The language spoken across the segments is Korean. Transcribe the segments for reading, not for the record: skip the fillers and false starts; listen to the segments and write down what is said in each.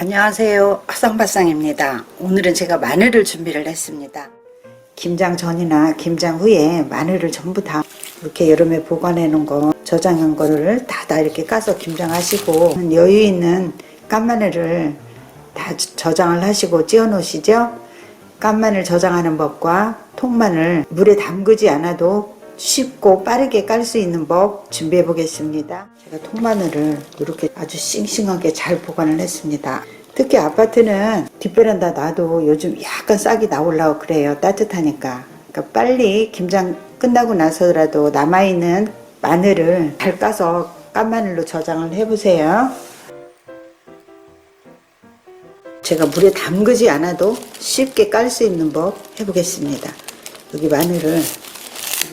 안녕하세요. 화성바쌍입니다. 오늘은 제가 마늘을 준비를 했습니다. 김장 전이나 김장 후에 마늘을 전부 다 이렇게 여름에 보관해 놓은 거 저장한 거를 다 이렇게 까서 김장하시고 여유 있는 깐마늘을 다 저장을 하시고 찌어 놓으시죠. 깐마늘 저장하는 법과 통마늘 물에 담그지 않아도 쉽고 빠르게 깔 수 있는 법 준비해 보겠습니다. 제가 통마늘을 이렇게 아주 싱싱하게 잘 보관을 했습니다. 특히 아파트는 뒷베란다 놔도 요즘 약간 싹이 나오려고 그래요. 따뜻하니까. 그러니까 빨리 김장 끝나고 나서라도 남아있는 마늘을 잘 까서 깐마늘로 저장을 해보세요. 제가 물에 담그지 않아도 쉽게 깔 수 있는 법 해보겠습니다. 여기 마늘을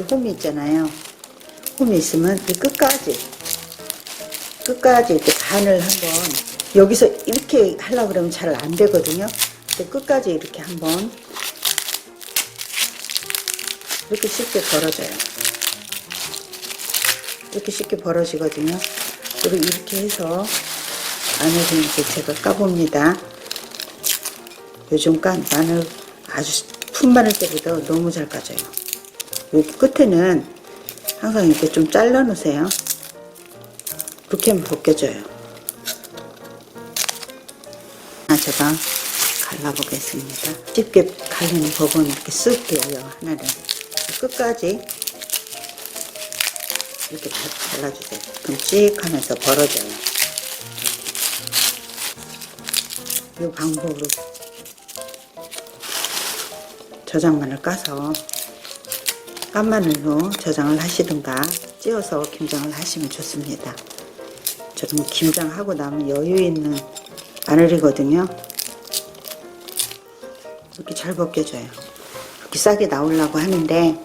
여기 홈이 있잖아요. 홈이 있으면 이 끝까지 이렇게 간을 한번 여기서 이렇게 하려고 그러면 잘 안 되거든요. 근데 끝까지 이렇게 한번 이렇게 쉽게 벌어져요. 이렇게 쉽게 벌어지거든요. 그리고 이렇게 해서 마늘을 이제 제가 까봅니다. 요즘 깐 마늘 아주 푼마늘 때보다 너무 잘 까져요. 여기 끝에는 항상 이렇게 좀 잘라 놓으세요. 이렇게 하면 벗겨져요. 제가 갈라보겠습니다. 쉽게 갈리는 법은 이렇게 쓱 떼어요. 하나를 끝까지 이렇게 잘라주세요. 그럼 찍 하면서 벌어져요. 이 방법으로 저장마늘 까서 깐마늘로 저장을 하시든가 찌어서 김장을 하시면 좋습니다. 저는 김장하고 나면 여유 있는 마늘이거든요. 이렇게 잘 벗겨져요. 이렇게 싹이 나오려고 하는데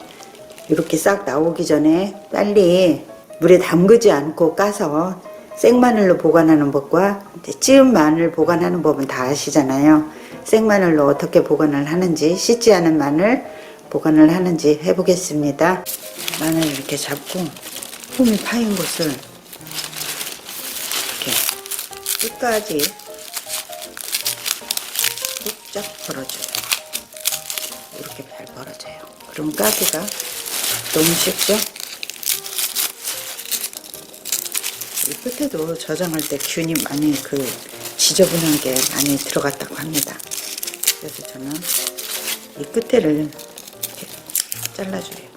이렇게 싹 나오기 전에 빨리 물에 담그지 않고 까서 생마늘로 보관하는 법과 찌은 마늘 보관하는 법은 다 아시잖아요. 생마늘로 어떻게 보관을 하는지, 씻지 않은 마늘 보관을 하는지 해보겠습니다. 마늘 이렇게 잡고 홈이 파인 곳을 이렇게 끝까지 쫙 벌어줘요. 이렇게 잘 벌어져요. 그럼 까기가 너무 쉽죠? 이 끝에도 저장할 때 균이 많이 지저분한 게 많이 들어갔다고 합니다. 그래서 저는 이 끝에를 이렇게 잘라줘요.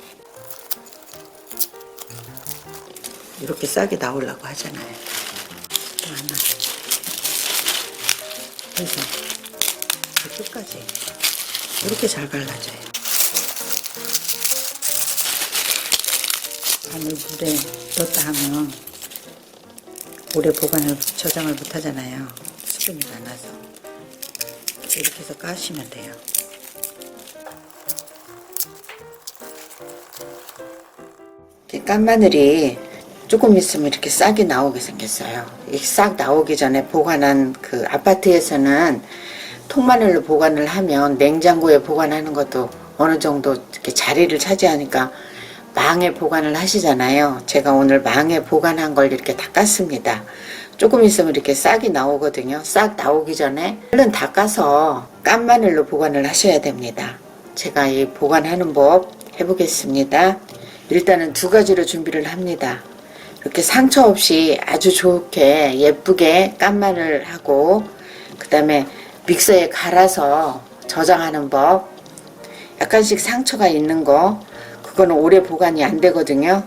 이렇게 싹이 나오려고 하잖아요. 또 하나. 그래서 끝까지 이렇게 잘 갈라져요. 마늘 물에 넣었다 하면 오래 저장을 못 하잖아요. 수분이 많아서. 이렇게 해서 까시면 돼요. 깐마늘이 조금 있으면 이렇게 싹이 나오게 생겼어요. 이 싹 나오기 전에 보관한 아파트에서는 통마늘로 보관을 하면 냉장고에 보관하는 것도 어느 정도 이렇게 자리를 차지하니까 망에 보관을 하시잖아요. 제가 오늘 망에 보관한 걸 이렇게 다 깠습니다. 조금 있으면 이렇게 싹이 나오거든요. 싹 나오기 전에 얼른 다 까서 깐마늘로 보관을 하셔야 됩니다. 제가 이 보관하는 법 해보겠습니다. 일단은 두 가지로 준비를 합니다. 이렇게 상처 없이 아주 좋게 예쁘게 깐마늘하고 그 다음에 믹서에 갈아서 저장하는 법. 약간씩 상처가 있는 거 그거는 오래 보관이 안 되거든요.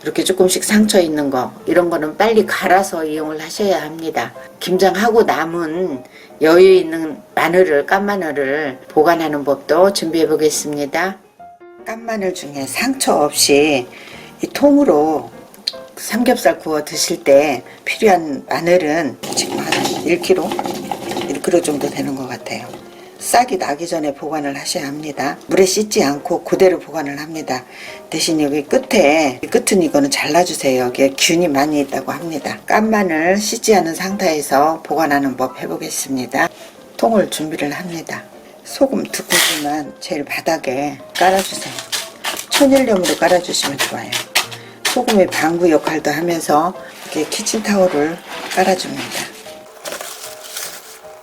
이렇게 조금씩 상처 있는 거 이런 거는 빨리 갈아서 이용을 하셔야 합니다. 김장하고 남은 여유 있는 깐마늘을 보관하는 법도 준비해 보겠습니다. 깐마늘 중에 상처 없이 이 통으로 삼겹살 구워 드실 때 필요한 마늘은 지금 한 1kg 정도 되는 것 같아요. 싹이 나기 전에 보관을 하셔야 합니다. 물에 씻지 않고 그대로 보관을 합니다. 대신 여기 끝은 이거는 잘라주세요. 여기에 균이 많이 있다고 합니다. 깐마늘 씻지 않은 상태에서 보관하는 법 해보겠습니다. 통을 준비를 합니다. 소금 2큰술만 제일 바닥에 깔아주세요. 천일염으로 깔아주시면 좋아요. 소금의 방부 역할도 하면서 이렇게 키친타올을 깔아줍니다.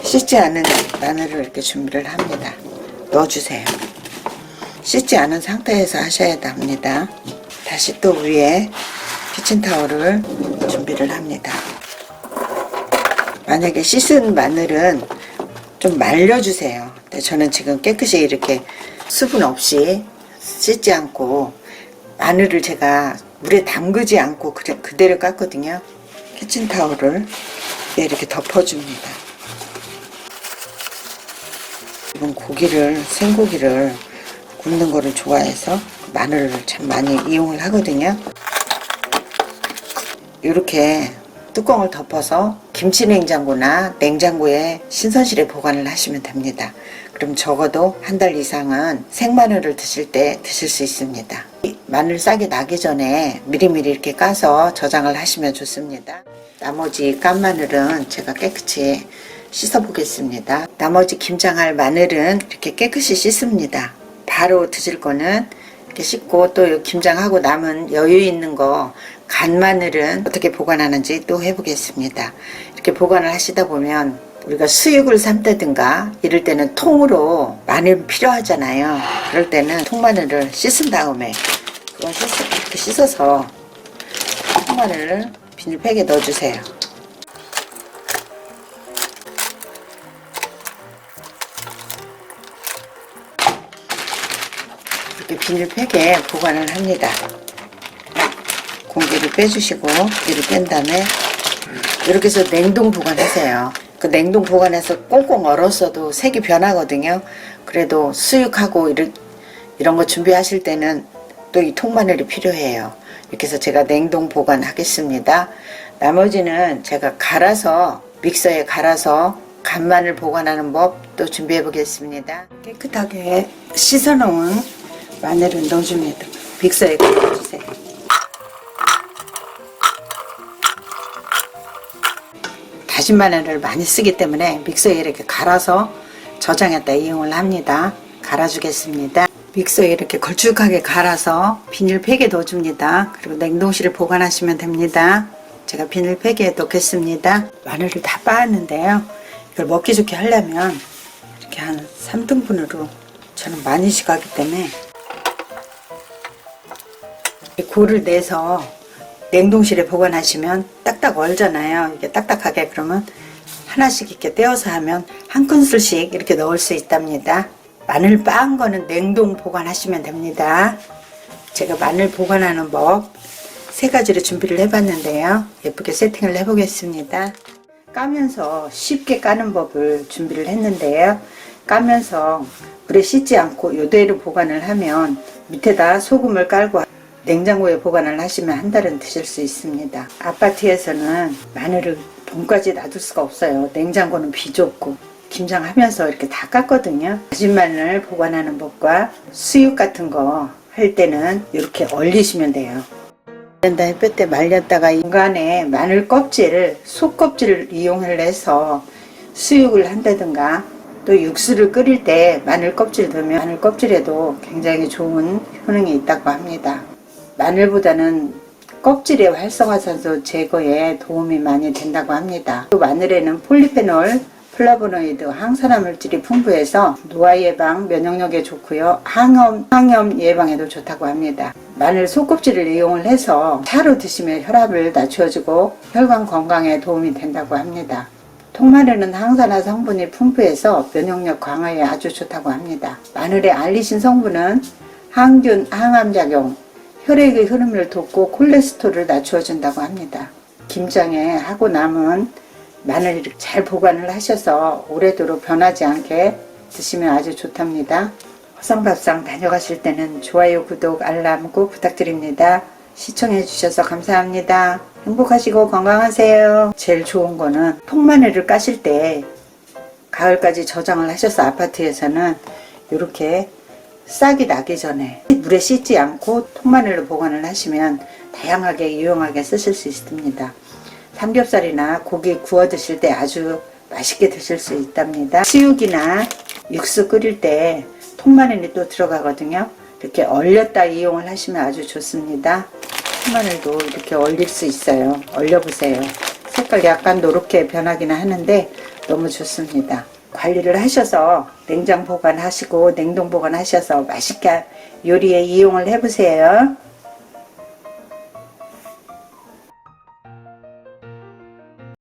씻지 않은 마늘을 이렇게 준비를 합니다. 넣어주세요. 씻지 않은 상태에서 하셔야 합니다. 다시 또 위에 키친타올을 준비를 합니다. 만약에 씻은 마늘은 좀 말려주세요. 근데 저는 지금 깨끗이 이렇게 수분 없이 씻지 않고 마늘을 제가 물에 담그지 않고 그대로 깠거든요. 키친타올을 이렇게 덮어줍니다. 이번 고기를, 생고기를 굽는 거를 좋아해서 마늘을 참 많이 이용을 하거든요. 이렇게 뚜껑을 덮어서 김치냉장고나 냉장고에 신선실에 보관을 하시면 됩니다. 그럼 적어도 한 달 이상은 생마늘을 드실 때 드실 수 있습니다. 마늘 싹이 나기 전에 미리미리 이렇게 까서 저장을 하시면 좋습니다. 나머지 깐 마늘은 제가 깨끗이 씻어 보겠습니다. 나머지 김장할 마늘은 이렇게 깨끗이 씻습니다. 바로 드실 거는 이렇게 씻고, 또 김장하고 남은 여유 있는 거 간 마늘은 어떻게 보관하는지 또 해보겠습니다. 이렇게 보관을 하시다 보면 우리가 수육을 삶다든가 이럴 때는 통으로 마늘 필요하잖아요. 그럴 때는 통마늘을 씻은 다음에 그건 이렇게 씻어서 통마늘을 비닐팩에 넣어주세요. 이렇게 비닐팩에 보관을 합니다. 공기를 빼주시고 기를 뺀 다음에 이렇게 해서 냉동 보관하세요. 그 냉동 보관해서 꽁꽁 얼었어도 색이 변하거든요. 그래도 수육하고 이런 거 준비하실 때는 또 이 통마늘이 필요해요. 이렇게 해서 제가 냉동 보관하겠습니다. 나머지는 제가 갈아서 믹서에 갈아서 간마늘 보관하는 법 또 준비해 보겠습니다. 깨끗하게 씻어 놓은 마늘을 넣어줍니다. 믹서에 갈아주세요. 다진 마늘을 많이 쓰기 때문에 믹서에 이렇게 갈아서 저장했다 이용을 합니다. 갈아주겠습니다. 믹서에 이렇게 걸쭉하게 갈아서 비닐팩에 넣어줍니다. 그리고 냉동실에 보관하시면 됩니다. 제가 비닐팩에 넣겠습니다. 마늘을 다 빻았는데요. 이걸 먹기 좋게 하려면 이렇게 한 3등분으로, 저는 많이 식하기 때문에 골을 내서 냉동실에 보관하시면 딱딱 얼잖아요. 이게 딱딱하게, 그러면 하나씩 이렇게 떼어서 하면 한 큰술씩 이렇게 넣을 수 있답니다. 마늘 빻은 거는 냉동 보관하시면 됩니다. 제가 마늘 보관하는 법 3가지로 준비를 해봤는데요. 예쁘게 세팅을 해보겠습니다. 까면서 쉽게 까는 법을 준비를 했는데요. 까면서 물에 씻지 않고 이대로 보관을 하면 밑에다 소금을 깔고 냉장고에 보관을 하시면 한 달은 드실 수 있습니다. 아파트에서는 마늘을 봄까지 놔둘 수가 없어요. 냉장고는 비좁고. 김장하면서 이렇게 다 깠거든요. 다진 마늘 보관하는 법과 수육 같은 거 할 때는 이렇게 얼리시면 돼요. 햇볕 때 말렸다가 중간에 마늘 껍질, 속 껍질을 이용을 해서 수육을 한다든가, 또 육수를 끓일 때 마늘 껍질 넣으면 마늘 껍질에도 굉장히 좋은 효능이 있다고 합니다. 마늘보다는 껍질의 활성화산소 제거에 도움이 많이 된다고 합니다. 또 마늘에는 폴리페놀, 플라보노이드, 항산화 물질이 풍부해서 노화 예방, 면역력에 좋고요. 항염 예방에도 좋다고 합니다. 마늘 속껍질을 이용을 해서 차로 드시면 혈압을 낮춰주고 혈관 건강에 도움이 된다고 합니다. 통마늘은 항산화 성분이 풍부해서 면역력 강화에 아주 좋다고 합니다. 마늘의 알리신 성분은 항균, 항암작용, 혈액의 흐름을 돕고 콜레스테롤을 낮추어준다고 합니다. 김장에 하고 남은 마늘을 잘 보관을 하셔서 오래도록 변하지 않게 드시면 아주 좋답니다. 화성밥상 다녀가실 때는 좋아요, 구독, 알람 꼭 부탁드립니다. 시청해 주셔서 감사합니다. 행복하시고 건강하세요. 제일 좋은 거는 통마늘을 까실 때 가을까지 저장을 하셔서 아파트에서는 이렇게 싹이 나기 전에 물에 씻지 않고 통마늘로 보관을 하시면 다양하게 유용하게 쓰실 수 있습니다. 삼겹살이나 고기 구워 드실 때 아주 맛있게 드실 수 있답니다. 수육이나 육수 끓일 때 통마늘이 또 들어가거든요. 이렇게 얼렸다 이용을 하시면 아주 좋습니다. 통마늘도 이렇게 얼릴 수 있어요. 얼려보세요. 색깔 약간 노랗게 변하기는 하는데 너무 좋습니다. 관리를 하셔서 냉장 보관하시고 냉동 보관하셔서 맛있게 요리에 이용을 해보세요.